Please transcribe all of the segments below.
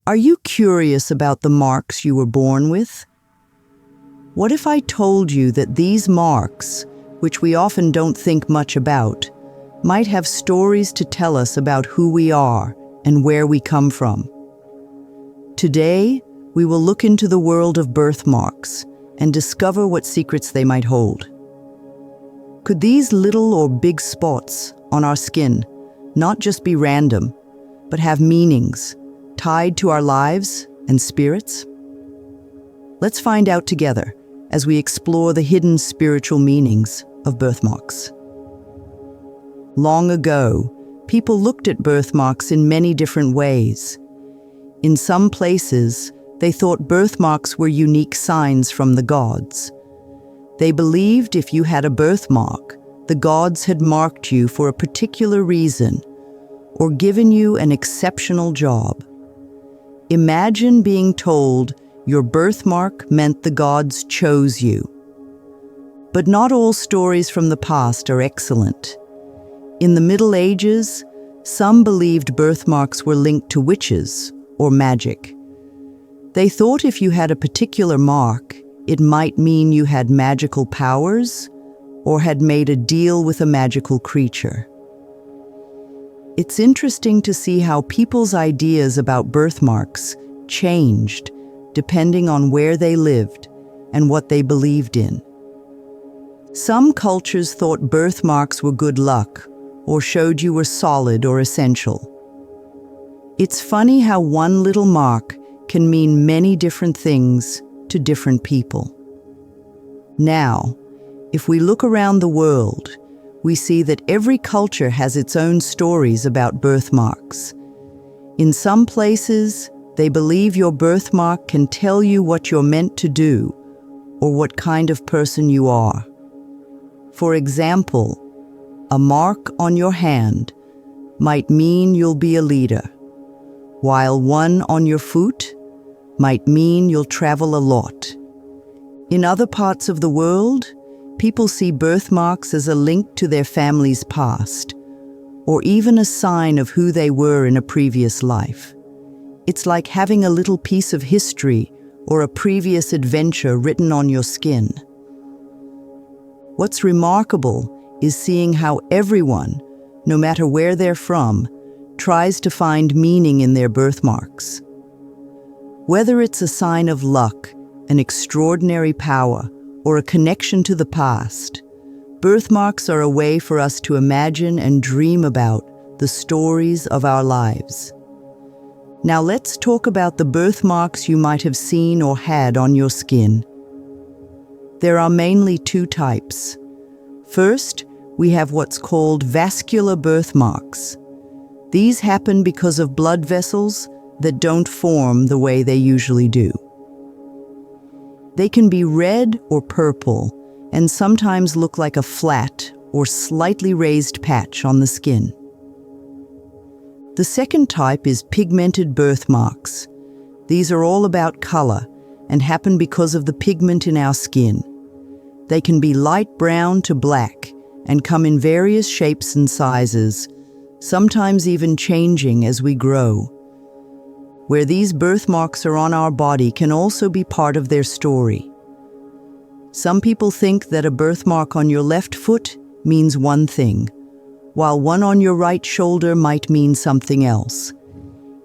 Are you curious about the marks you were born with? What if I told you that these marks, which we often don't think much about, might have stories to tell us about who we are and where we come from? Today, we will look into the world of birthmarks and discover what secrets they might hold. Could these little or big spots on our skin not just be random, but have meanings tied to our lives and spirits? Let's find out together as we explore the hidden spiritual meanings of birthmarks. Long ago, people looked at birthmarks in many different ways. In some places, they thought birthmarks were unique signs from the gods. They believed if you had a birthmark, the gods had marked you for a particular reason or given you an exceptional job. Imagine being told your birthmark meant the gods chose you. But not all stories from the past are excellent. In the Middle Ages, some believed birthmarks were linked to witches or magic. They thought if you had a particular mark, it might mean you had magical powers or had made a deal with a magical creature. It's interesting to see how people's ideas about birthmarks changed depending on where they lived and what they believed in. Some cultures thought birthmarks were good luck or showed you were solid or essential. It's funny how one little mark can mean many different things to different people. Now, if we look around the world, we see that every culture has its own stories about birthmarks. In some places, they believe your birthmark can tell you what you're meant to do or what kind of person you are. For example, a mark on your hand might mean you'll be a leader, while one on your foot might mean you'll travel a lot. In other parts of the world, people see birthmarks as a link to their family's past, or even a sign of who they were in a previous life. It's like having a little piece of history or a previous adventure written on your skin. What's remarkable is seeing how everyone, no matter where they're from, tries to find meaning in their birthmarks. Whether it's a sign of luck, an extraordinary power, or a connection to the past, birthmarks are a way for us to imagine and dream about the stories of our lives. Now let's talk about the birthmarks you might have seen or had on your skin. There are mainly two types. First, we have what's called vascular birthmarks. These happen because of blood vessels that don't form the way they usually do. They can be red or purple and sometimes look like a flat or slightly raised patch on the skin. The second type is pigmented birthmarks. These are all about color and happen because of the pigment in our skin. They can be light brown to black and come in various shapes and sizes, sometimes even changing as we grow. Where these birthmarks are on our body can also be part of their story. Some people think that a birthmark on your left foot means one thing, while one on your right shoulder might mean something else.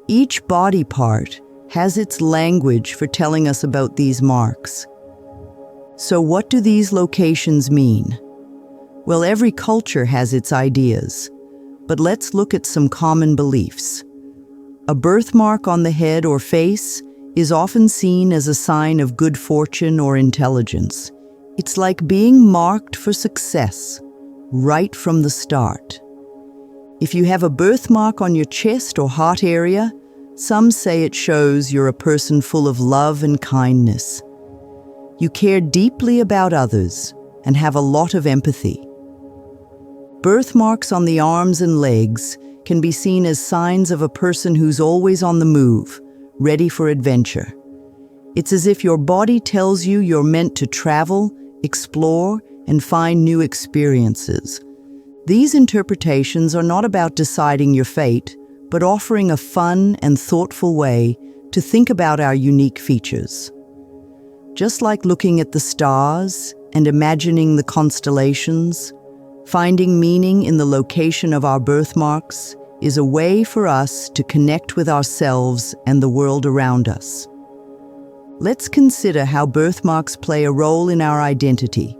Each body part has its language for telling us about these marks. So what do these locations mean? Well, every culture has its ideas, but let's look at some common beliefs. A birthmark on the head or face is often seen as a sign of good fortune or intelligence. It's like being marked for success right from the start. If you have a birthmark on your chest or heart area, some say it shows you're a person full of love and kindness. You care deeply about others and have a lot of empathy. Birthmarks on the arms and legs can be seen as signs of a person who's always on the move, ready for adventure. It's as if your body tells you you're meant to travel, explore, and find new experiences. These interpretations are not about deciding your fate, but offering a fun and thoughtful way to think about our unique features. Just like looking at the stars and imagining the constellations, finding meaning in the location of our birthmarks is a way for us to connect with ourselves and the world around us. Let's consider how birthmarks play a role in our identity.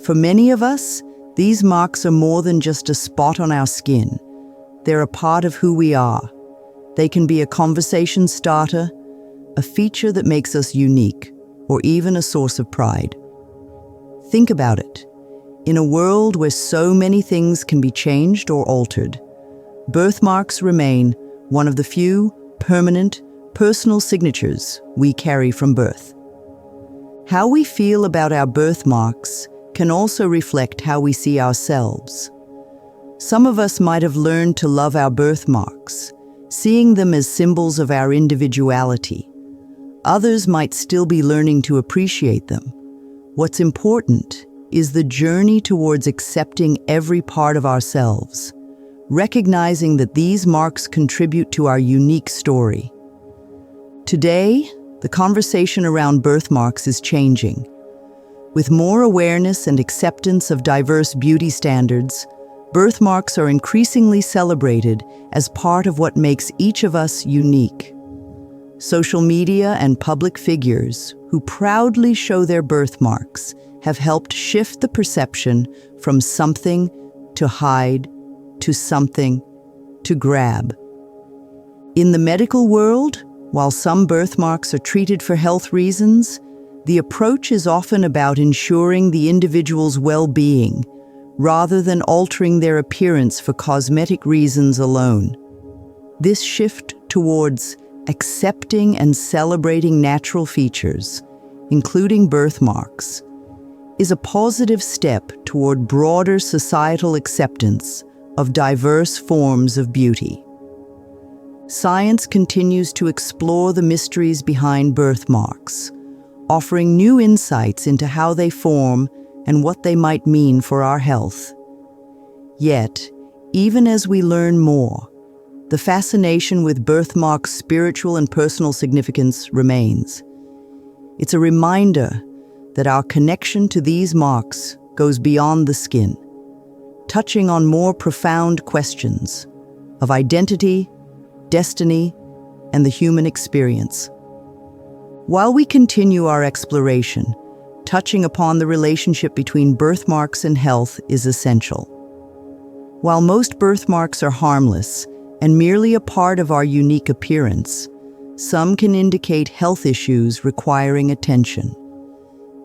For many of us, these marks are more than just a spot on our skin. They're a part of who we are. They can be a conversation starter, a feature that makes us unique, or even a source of pride. Think about it. In a world where so many things can be changed or altered, birthmarks remain one of the few permanent, personal signatures we carry from birth. How we feel about our birthmarks can also reflect how we see ourselves. Some of us might have learned to love our birthmarks, seeing them as symbols of our individuality. Others might still be learning to appreciate them. What's important is the journey towards accepting every part of ourselves, recognizing that these marks contribute to our unique story. Today, the conversation around birthmarks is changing. With more awareness and acceptance of diverse beauty standards, birthmarks are increasingly celebrated as part of what makes each of us unique. Social media and public figures who proudly show their birthmarks have helped shift the perception from something to hide to something to grab. In the medical world, while some birthmarks are treated for health reasons, the approach is often about ensuring the individual's well-being, rather than altering their appearance for cosmetic reasons alone. This shift towards accepting and celebrating natural features, including birthmarks, is a positive step toward broader societal acceptance of diverse forms of beauty. Science continues to explore the mysteries behind birthmarks, offering new insights into how they form and what they might mean for our health. Yet, even as we learn more, the fascination with birthmarks' spiritual and personal significance remains. It's a reminder that our connection to these marks goes beyond the skin, touching on more profound questions of identity, destiny, and the human experience. While we continue our exploration, touching upon the relationship between birthmarks and health is essential. While most birthmarks are harmless and merely a part of our unique appearance, some can indicate health issues requiring attention.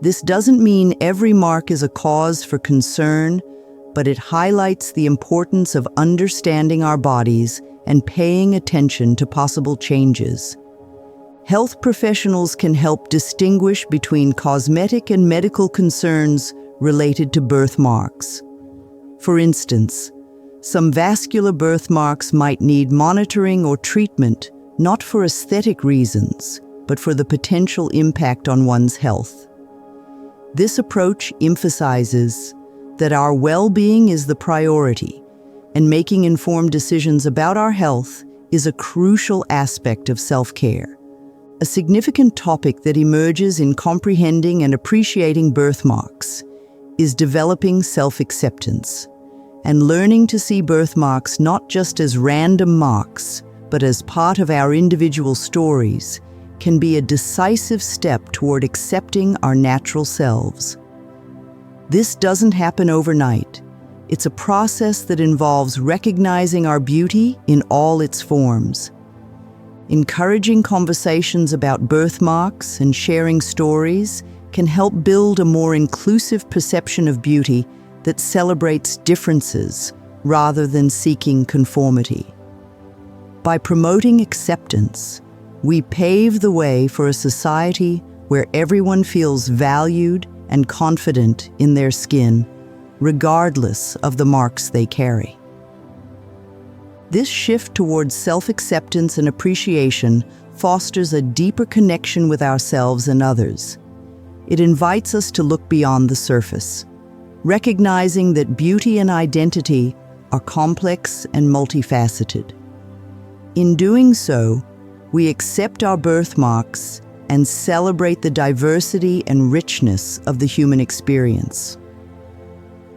This doesn't mean every mark is a cause for concern, but it highlights the importance of understanding our bodies and paying attention to possible changes. Health professionals can help distinguish between cosmetic and medical concerns related to birthmarks. For instance, some vascular birthmarks might need monitoring or treatment, not for aesthetic reasons, but for the potential impact on one's health. This approach emphasizes that our well-being is the priority, and making informed decisions about our health is a crucial aspect of self-care. A significant topic that emerges in comprehending and appreciating birthmarks is developing self-acceptance and learning to see birthmarks not just as random marks, but as part of our individual stories, can be a decisive step toward accepting our natural selves. This doesn't happen overnight. It's a process that involves recognizing our beauty in all its forms. Encouraging conversations about birthmarks and sharing stories can help build a more inclusive perception of beauty that celebrates differences rather than seeking conformity. By promoting acceptance, we pave the way for a society where everyone feels valued and confident in their skin, regardless of the marks they carry. This shift towards self-acceptance and appreciation fosters a deeper connection with ourselves and others. It invites us to look beyond the surface, recognizing that beauty and identity are complex and multifaceted. In doing so, we accept our birthmarks and celebrate the diversity and richness of the human experience.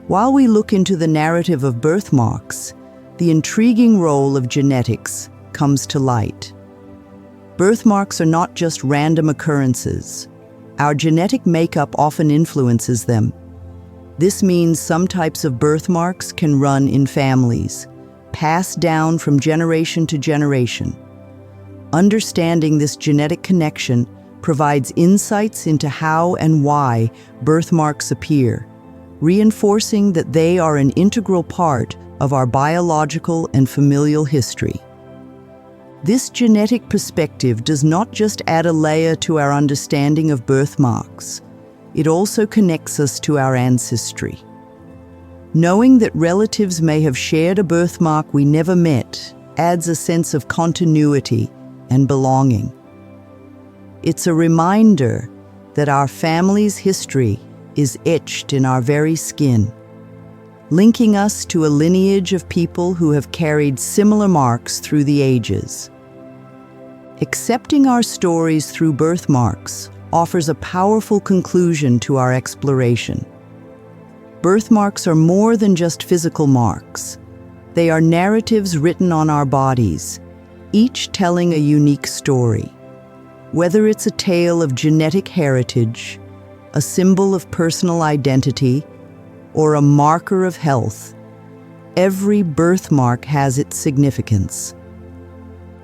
While we look into the narrative of birthmarks, the intriguing role of genetics comes to light. Birthmarks are not just random occurrences. Our genetic makeup often influences them. This means some types of birthmarks can run in families, passed down from generation to generation. Understanding this genetic connection provides insights into how and why birthmarks appear, reinforcing that they are an integral part of our biological and familial history. This genetic perspective does not just add a layer to our understanding of birthmarks, it also connects us to our ancestry. Knowing that relatives may have shared a birthmark we never met adds a sense of continuity and belonging. It's a reminder that our family's history is etched in our very skin, linking us to a lineage of people who have carried similar marks through the ages. Accepting our stories through birthmarks offers a powerful conclusion to our exploration. Birthmarks are more than just physical marks. They are narratives written on our bodies, each telling a unique story. Whether it's a tale of genetic heritage, a symbol of personal identity, or a marker of health, every birthmark has its significance.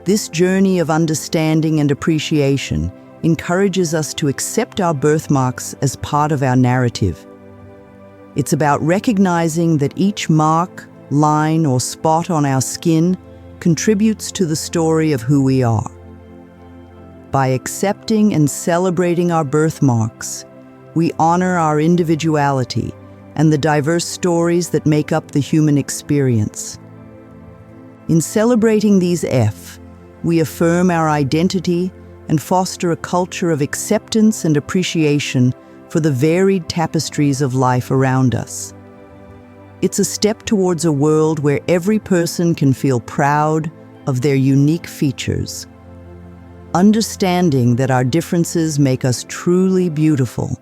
This journey of understanding and appreciation encourages us to accept our birthmarks as part of our narrative. It's about recognizing that each mark, line, or spot on our skin contributes to the story of who we are. By accepting and celebrating our birthmarks, we honor our individuality and the diverse stories that make up the human experience. In celebrating these we affirm our identity and foster a culture of acceptance and appreciation for the varied tapestries of life around us. It's a step towards a world where every person can feel proud of their unique features. Understanding that our differences make us truly beautiful